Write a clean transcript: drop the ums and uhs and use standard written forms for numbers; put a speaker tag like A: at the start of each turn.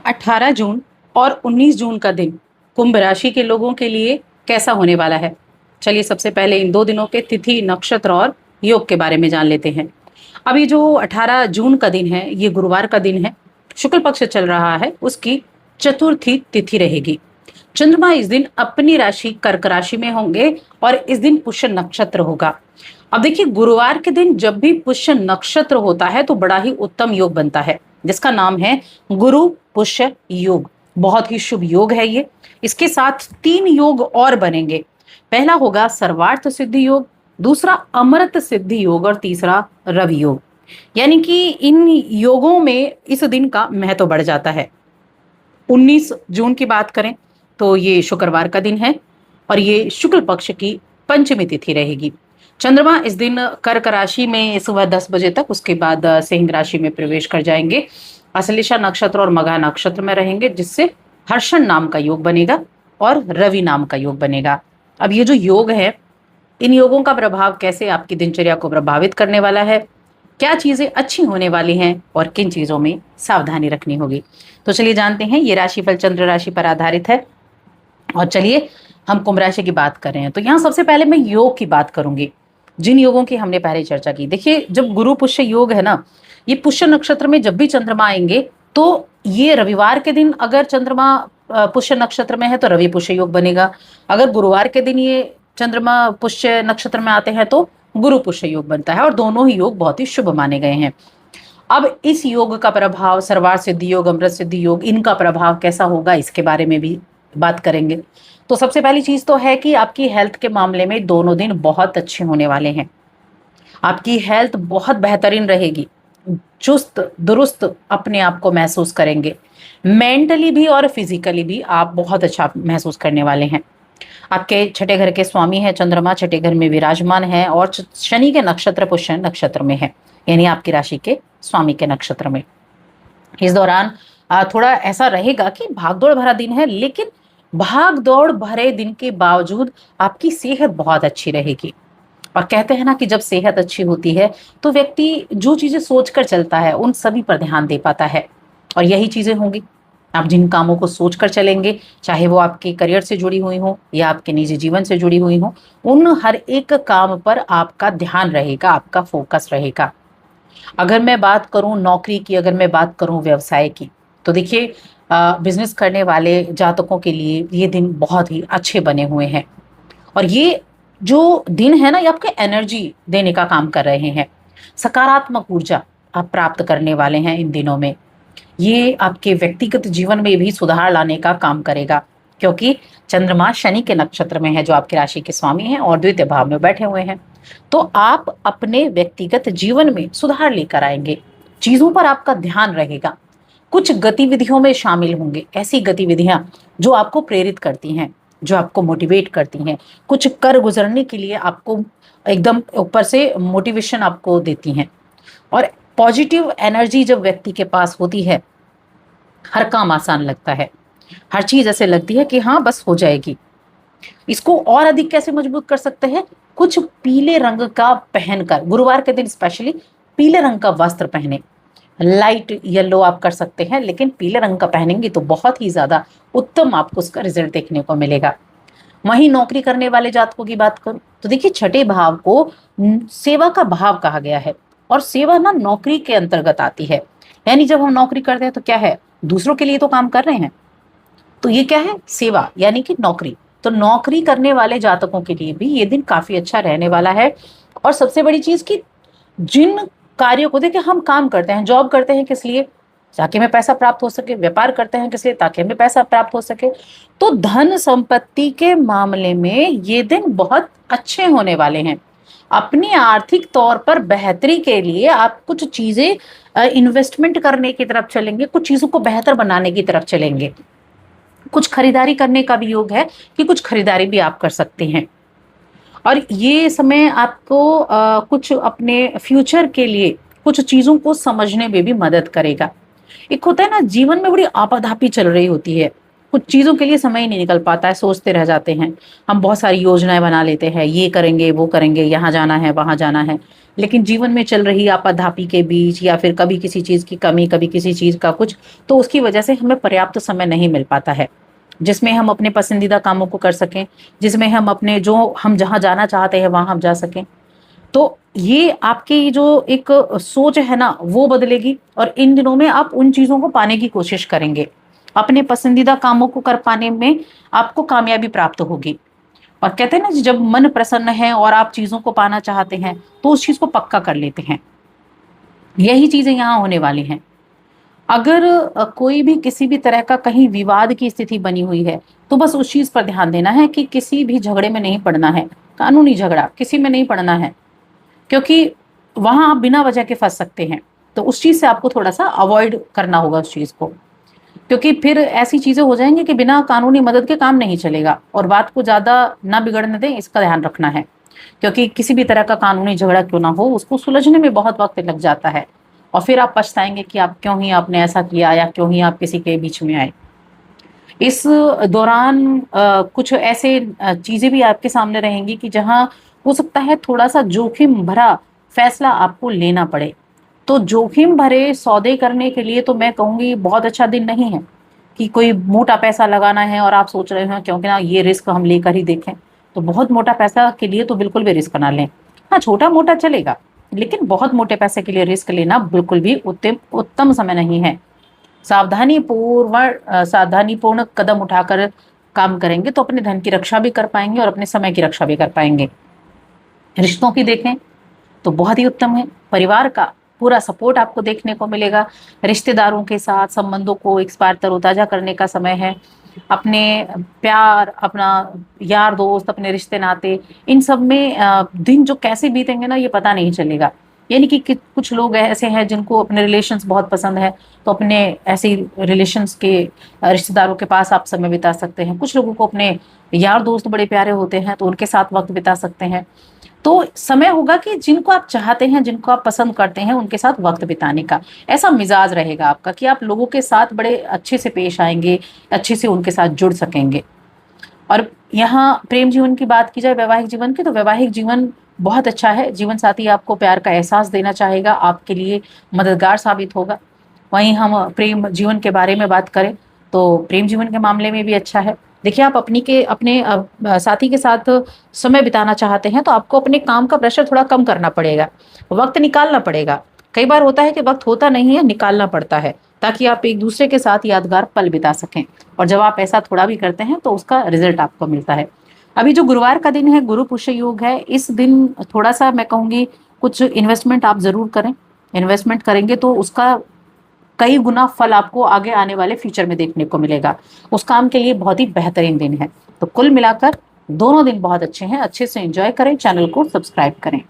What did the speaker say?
A: 18 जून और 19 जून का दिन कुंभ राशि के लोगों के लिए कैसा होने वाला है। चलिए सबसे पहले इन दो दिनों के तिथि, नक्षत्र और योग के बारे में जान लेते हैं। अभी जो 18 जून का दिन है, ये गुरुवार का दिन है, शुक्ल पक्ष चल रहा है, उसकी चतुर्थी तिथि रहेगी। चंद्रमा इस दिन अपनी राशि कर्क राशि में होंगे और इस दिन पुष्य नक्षत्र होगा। अब देखिए, गुरुवार के दिन जब भी पुष्य नक्षत्र होता है तो बड़ा ही उत्तम योग बनता है, जिसका नाम है गुरु पुष्य योग। बहुत ही शुभ योग है ये। इसके साथ तीन योग और बनेंगे। पहला होगा सर्वार्थ सिद्धि योग, दूसरा अमृत सिद्धि योग और तीसरा रवि योग। यानी कि इन योगों में इस दिन का महत्व बढ़ जाता है। 19 जून की बात करें तो ये शुक्रवार का दिन है और ये शुक्ल पक्ष की पंचमी तिथि रहेगी। चंद्रमा इस दिन कर्क राशि में सुबह 10 बजे तक, उसके बाद सिंह राशि में प्रवेश कर जाएंगे। अश्लेषा नक्षत्र और मघा नक्षत्र में रहेंगे, जिससे हर्षण नाम का योग बनेगा और रवि नाम का योग बनेगा। अब ये जो योग है, इन योगों का प्रभाव कैसे आपकी दिनचर्या को प्रभावित करने वाला है, क्या चीजें अच्छी होने वाली हैं और किन चीजों में सावधानी रखनी होगी, तो चलिए जानते हैं। ये राशिफल चंद्र राशि पर आधारित है और चलिए हम कुंभ राशि की बात कर रहे हैं तो यहाँ सबसे पहले मैं योग की बात करूंगी, जिन योगों की हमने पहले चर्चा की। देखिए, जब गुरु पुष्य योग है ना, ये पुष्य नक्षत्र में जब भी चंद्रमा आएंगे तो ये रविवार के दिन अगर चंद्रमा पुष्य नक्षत्र में है तो रवि पुष्य योग बनेगा। अगर गुरुवार के दिन ये चंद्रमा पुष्य नक्षत्र में आते हैं तो गुरु पुष्य योग बनता है और दोनों ही योग बहुत ही शुभ माने गए हैं। अब इस योग का प्रभाव, सर्वार्थ सिद्धि योग, अमृत सिद्धि योग, इनका प्रभाव कैसा होगा, इसके बारे में भी बात करेंगे। तो सबसे पहली चीज तो है कि आपकी हेल्थ के मामले में दोनों दिन बहुत अच्छे होने वाले हैं। आपकी हेल्थ बहुत बेहतरीन रहेगी, चुस्त दुरुस्त अपने आप को महसूस करेंगे। मेंटली भी और फिजिकली भी आप बहुत अच्छा महसूस करने वाले हैं। आपके छठे घर के स्वामी है चंद्रमा, छठे घर में विराजमान है और शनि के नक्षत्र पुष्य नक्षत्र में है, यानी आपकी राशि के स्वामी के नक्षत्र में। इस दौरान थोड़ा ऐसा रहेगा कि भागदौड़ भरा दिन है, लेकिन भागदौड़ भरे दिन के बावजूद आपकी सेहत बहुत अच्छी रहेगी। और कहते हैं ना कि जब सेहत अच्छी होती है तो व्यक्ति जो चीजें सोच कर चलता है उन सभी पर ध्यान दे पाता है, और यही चीजें होंगी। आप जिन कामों को सोच कर चलेंगे, चाहे वो आपके करियर से जुड़ी हुई हो या आपके निजी जीवन से जुड़ी हुई हो, उन हर एक काम पर आपका ध्यान रहेगा, आपका फोकस रहेगा। अगर मैं बात करूं नौकरी की, अगर मैं बात करूं व्यवसाय की, तो देखिए बिजनेस करने वाले जातकों के लिए ये दिन बहुत ही अच्छे बने हुए हैं। और ये जो दिन है ना, ये आपके एनर्जी देने का काम कर रहे हैं। सकारात्मक ऊर्जा आप प्राप्त करने वाले हैं इन दिनों में। ये आपके व्यक्तिगत जीवन में भी सुधार लाने का काम करेगा, क्योंकि चंद्रमा शनि के नक्षत्र में है, जो आपकी राशि के स्वामी हैं और द्वितीय भाव में बैठे हुए हैं। तो आप अपने व्यक्तिगत जीवन में सुधार लेकर आएंगे, चीजों पर आपका ध्यान रहेगा। कुछ गतिविधियों में शामिल होंगे, ऐसी गतिविधियां जो आपको प्रेरित करती हैं, जो आपको मोटिवेट करती हैं, कुछ कर गुजरने के लिए आपको एकदम ऊपर से मोटिवेशन आपको देती हैं। और पॉजिटिव एनर्जी जब व्यक्ति के पास होती है, हर काम आसान लगता है, हर चीज ऐसे लगती है कि हाँ बस हो जाएगी। इसको और अधिक कैसे मजबूत कर सकते हैं? कुछ पीले रंग का पहनकर, गुरुवार के दिन स्पेशली पीले रंग का वस्त्र पहने। लाइट येलो आप कर सकते हैं, लेकिन पीले रंग का पहनेंगे तो बहुत ही ज्यादा उत्तम आपको उसका रिजल्ट देखने को मिलेगा। वहीं नौकरी करने वाले जातकों की बात करूं तो देखिए, छठे भाव को सेवा का भाव कहा गया है और सेवा ना नौकरी के अंतर्गत आती है। यानी जब हम नौकरी करते हैं तो क्या है, दूसरों के लिए तो काम कर रहे हैं, तो ये क्या है, सेवा, यानी कि नौकरी। तो नौकरी करने वाले जातकों के लिए भी ये दिन काफी अच्छा रहने वाला है। और सबसे बड़ी चीज कि जिन कार्यों को, देखिए हम काम करते हैं, जॉब करते हैं किस लिए, ताकि हमें पैसा प्राप्त हो सके। व्यापार करते हैं किस लिए, ताकि हमें पैसा प्राप्त हो सके। तो धन संपत्ति के मामले में ये दिन बहुत अच्छे होने वाले हैं। अपनी आर्थिक तौर पर बेहतरी के लिए आप कुछ चीजें इन्वेस्टमेंट करने की तरफ चलेंगे, कुछ चीजों को बेहतर बनाने की तरफ चलेंगे। कुछ खरीदारी करने का भी योग है कि कुछ खरीदारी भी आप कर सकते हैं। और ये समय आपको कुछ अपने फ्यूचर के लिए कुछ चीजों को समझने में भी मदद करेगा। एक होता है ना, जीवन में बड़ी आपाधापी चल रही होती है, कुछ चीज़ों के लिए समय ही नहीं निकल पाता है, सोचते रह जाते हैं। हम बहुत सारी योजनाएं बना लेते हैं, ये करेंगे वो करेंगे, यहाँ जाना है वहाँ जाना है, लेकिन जीवन में चल रही आपाधापी के बीच या फिर कभी किसी चीज़ की कमी, कभी किसी चीज़ का कुछ, तो उसकी वजह से हमें पर्याप्त समय नहीं मिल पाता है जिसमें हम अपने पसंदीदा कामों को कर सकें, जिसमें हम अपने जो हम जहाँ जाना चाहते हैं वहाँ हम जा सकें। तो ये आपकी जो एक सोच है ना वो बदलेगी, और इन दिनों में आप उन चीज़ों को पाने की कोशिश करेंगे। अपने पसंदीदा कामों को कर पाने में आपको कामयाबी प्राप्त होगी। और कहते हैं ना जी, जब मन प्रसन्न है और आप चीज़ों को पाना चाहते हैं तो उस चीज़ को पक्का कर लेते हैं। यही चीज़ें यहाँ होने वाली हैं। अगर कोई भी किसी भी तरह का कहीं विवाद की स्थिति बनी हुई है तो बस उस चीज़ पर ध्यान देना है कि किसी भी झगड़े में नहीं पड़ना है। कानूनी झगड़ा किसी में नहीं पड़ना है, क्योंकि वहां आप बिना वजह के फंस सकते हैं। तो उस चीज से आपको थोड़ा सा अवॉइड करना होगा उस चीज को, क्योंकि फिर ऐसी चीजें हो जाएंगी कि बिना कानूनी मदद के काम नहीं चलेगा, और बात को ज्यादा ना बिगड़ने दें, इसका ध्यान रखना है। क्योंकि किसी भी तरह का कानूनी झगड़ा क्यों ना हो, उसको सुलझने में बहुत वक्त लग जाता है, और फिर आप पछताएंगे कि आप क्यों ही आपने ऐसा किया या क्यों ही आप किसी के बीच में आए। इस दौरान कुछ ऐसे चीजें भी आपके सामने रहेंगी कि जहां हो सकता है थोड़ा सा जोखिम भरा फैसला आपको लेना पड़े। तो जोखिम भरे सौदे करने के लिए तो मैं कहूंगी बहुत अच्छा दिन नहीं है कि कोई मोटा पैसा लगाना है और आप सोच रहे हो क्योंकि ना ये रिस्क हम लेकर ही देखें। तो बहुत मोटा पैसा के लिए तो बिल्कुल भी रिस्क ना लें। हाँ, छोटा मोटा चलेगा, लेकिन बहुत मोटे पैसे के लिए रिस्क लेना बिल्कुल भी उत्तम उत्तम समय नहीं है। सावधानीपूर्ण कदम उठाकर काम करेंगे तो अपने धन की रक्षा भी कर पाएंगे और अपने समय की रक्षा भी कर पाएंगे। रिश्तों की देखें तो बहुत ही उत्तम है। परिवार का पूरा सपोर्ट आपको देखने को मिलेगा। रिश्तेदारों के साथ संबंधों को एक बार तरोताजा करने का समय है। अपने प्यार, अपना यार दोस्त, अपने रिश्ते नाते, इन सब में दिन जो कैसे बीतेंगे ना ये पता नहीं चलेगा। यानी कि कुछ लोग ऐसे हैं जिनको अपने रिलेशंस बहुत पसंद है, तो अपने ऐसे रिलेशंस के रिश्तेदारों के पास आप समय बिता सकते हैं। कुछ लोगों को अपने यार दोस्त बड़े प्यारे होते हैं तो उनके साथ वक्त बिता सकते हैं। तो समय होगा कि जिनको आप चाहते हैं, जिनको आप पसंद करते हैं, उनके साथ वक्त बिताने का ऐसा मिजाज रहेगा आपका कि आप लोगों के साथ बड़े अच्छे से पेश आएंगे, अच्छे से उनके साथ जुड़ सकेंगे। और यहाँ प्रेम जीवन की बात की जाए, वैवाहिक जीवन की, तो वैवाहिक जीवन बहुत अच्छा है। जीवन साथी आपको प्यार का एहसास देना चाहेगा, आपके लिए मददगार साबित होगा। वहीं हम प्रेम जीवन के बारे में बात करें तो प्रेम जीवन के मामले में भी अच्छा है। देखिए, आप अपने साथी के साथ समय बिताना चाहते हैं तो आपको अपने काम का प्रेशर थोड़ा कम करना पड़ेगा, वक्त निकालना पड़ेगा। कई बार होता है कि वक्त होता नहीं है, निकालना पड़ता है ताकि आप एक दूसरे के साथ यादगार पल बिता सकें। और जब आप ऐसा थोड़ा भी करते हैं तो उसका रिजल्ट आपको मिलता है। अभी जो गुरुवार का दिन है, गुरु पुष्य योग है, इस दिन थोड़ा सा मैं कहूँगी कुछ इन्वेस्टमेंट आप जरूर करें। इन्वेस्टमेंट करेंगे तो उसका कई गुना फल आपको आगे आने वाले फ्यूचर में देखने को मिलेगा। उस काम के लिए बहुत ही बेहतरीन दिन है। तो कुल मिलाकर दोनों दिन बहुत अच्छे हैं। अच्छे से एंजॉय करें, चैनल को सब्सक्राइब करें।